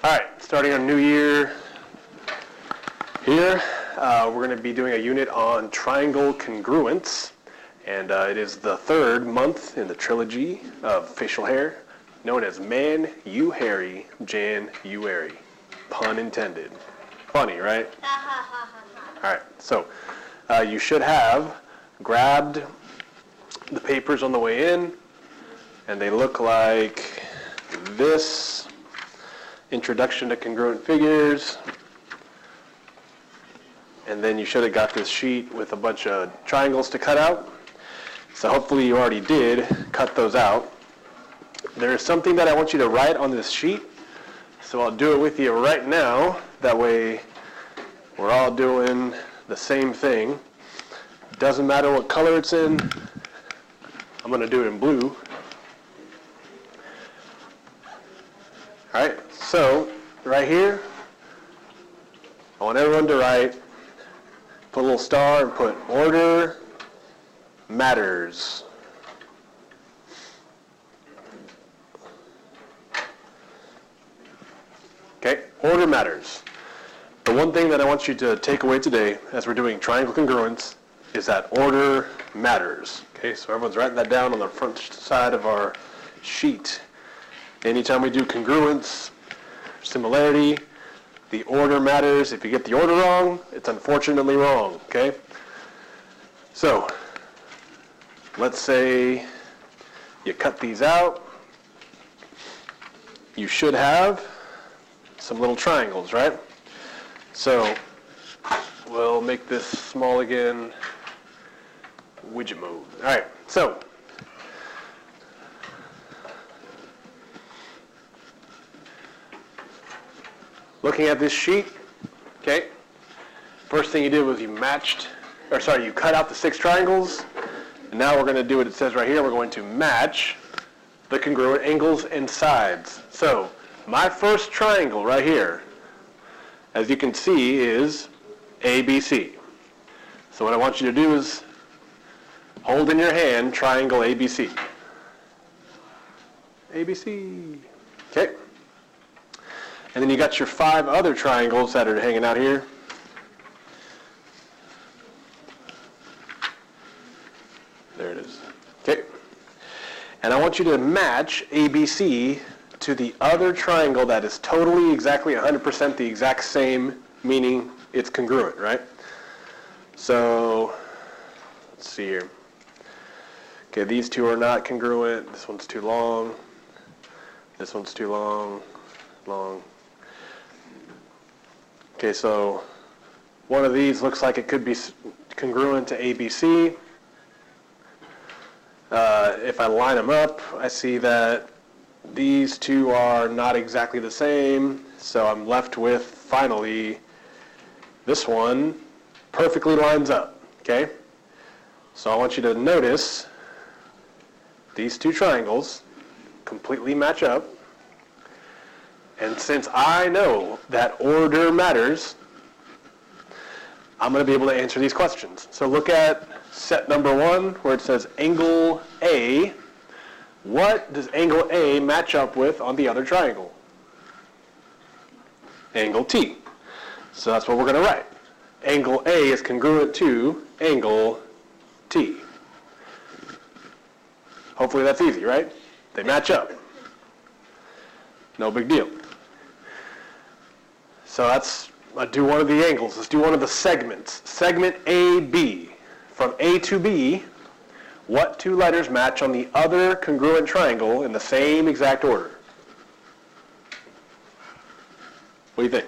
All right, starting our new year here, we're going to be doing a unit on triangle congruence, and it is the third month in the trilogy of facial hair, known as Man, You Hairy, Jan, You Airy. Pun intended. Funny, right? All right, so you should have grabbed the papers on the way in, and they look like this. Introduction to Congruent Figures. And then you should have got this sheet with a bunch of triangles to cut out. So hopefully you already did cut those out. There is something that I want you to write on this sheet. So I'll do it with you right now. That way we're all doing the same thing. Doesn't matter what color it's in. I'm going to do it in blue. All right, so right here, I want everyone to write, put a little star and put order matters. Okay, order matters. The one thing that I want you to take away today as we're doing triangle congruence is that order matters. Okay, so everyone's writing that down on the front side of our sheet. Anytime we do congruence, similarity, the order matters. If you get the order wrong, it's unfortunately wrong, okay? So, let's say you cut these out. You should have some little triangles, right? So, we'll make this small again. Widget mode. All right, so looking at this sheet, okay, first thing you did was you cut out the 6 triangles, and now we're going to do what it says right here. We're going to match the congruent angles and sides. So my first triangle right here, as you can see, is ABC. So what I want you to do is hold in your hand triangle ABC. ABC. Okay. And then you got your 5 other triangles that are hanging out here. There it is. Okay. And I want you to match ABC to the other triangle that is totally, exactly, 100% the exact same, meaning it's congruent, right? So, let's see here. Okay, these 2 are not congruent. This one's too long. This one's too long. Okay, so one of these looks like it could be congruent to ABC. If I line them up, I see that these 2 are not exactly the same, so I'm left with, finally, this one perfectly lines up, okay? So I want you to notice these 2 triangles completely match up. And since I know that order matters, I'm going to be able to answer these questions. So look at set number 1 where it says angle A. What does angle A match up with on the other triangle? Angle T. So that's what we're going to write. Angle A is congruent to angle T. Hopefully that's easy, right? They match up. No big deal. So let's do one of the angles. Let's do one of the segments. Segment AB. From A to B, what 2 letters match on the other congruent triangle in the same exact order? What do you think?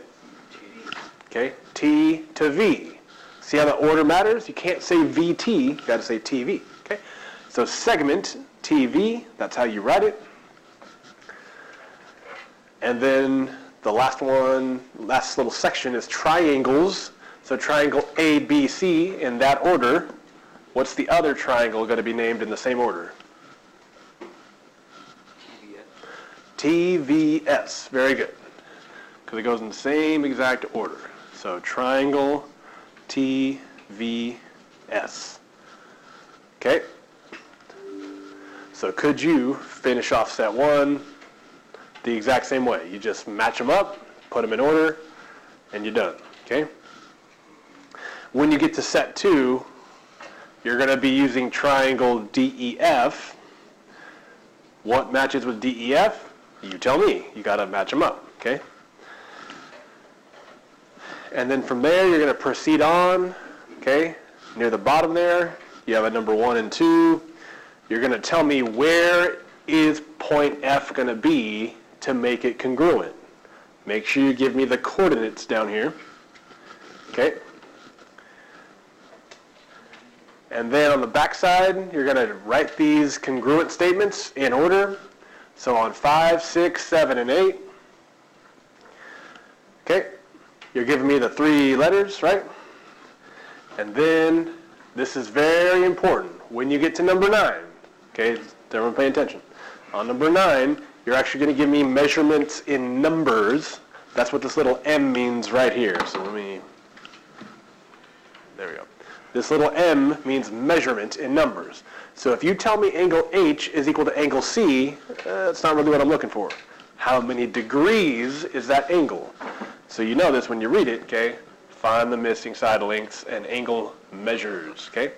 Okay, T to V. See how the order matters? You can't say VT, you got to say TV. Okay, so segment TV, that's how you write it. And then the last little section is triangles. So triangle ABC in that order. What's the other triangle going to be named in the same order? TVS. Very good. Because it goes in the same exact order. So triangle TVS. Okay? So could you finish off set 1, the exact same way. You just match them up, put them in order, and you're done, okay? When you get to set 2, you're going to be using triangle DEF. What matches with DEF? You tell me. You got to match them up, okay? And then from there, you're going to proceed on, okay? Near the bottom there, you have a number 1 and 2. You're going to tell me where is point F going to be to make it congruent. Make sure you give me the coordinates down here, okay? And then on the back side, you're going to write these congruent statements in order. So on 5, 6, 7, and 8, okay, you're giving me the 3 letters, right? And then this is very important. When you get to number 9, okay, everyone pay attention. On number 9, you're actually going to give me measurements in numbers. That's what this little M means right here. So there we go. This little M means measurement in numbers. So if you tell me angle H is equal to angle C, that's not really what I'm looking for. How many degrees is that angle? So you know this when you read it, okay? Find the missing side lengths and angle measures, okay?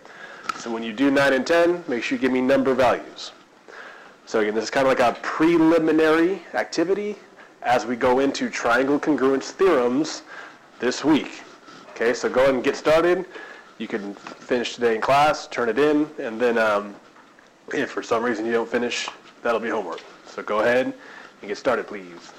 So when you do 9 and 10, make sure you give me number values. So again, this is kind of like a preliminary activity as we go into triangle congruence theorems this week. Okay, so go ahead and get started. You can finish today in class, turn it in, and then if for some reason you don't finish, that'll be homework. So go ahead and get started, please.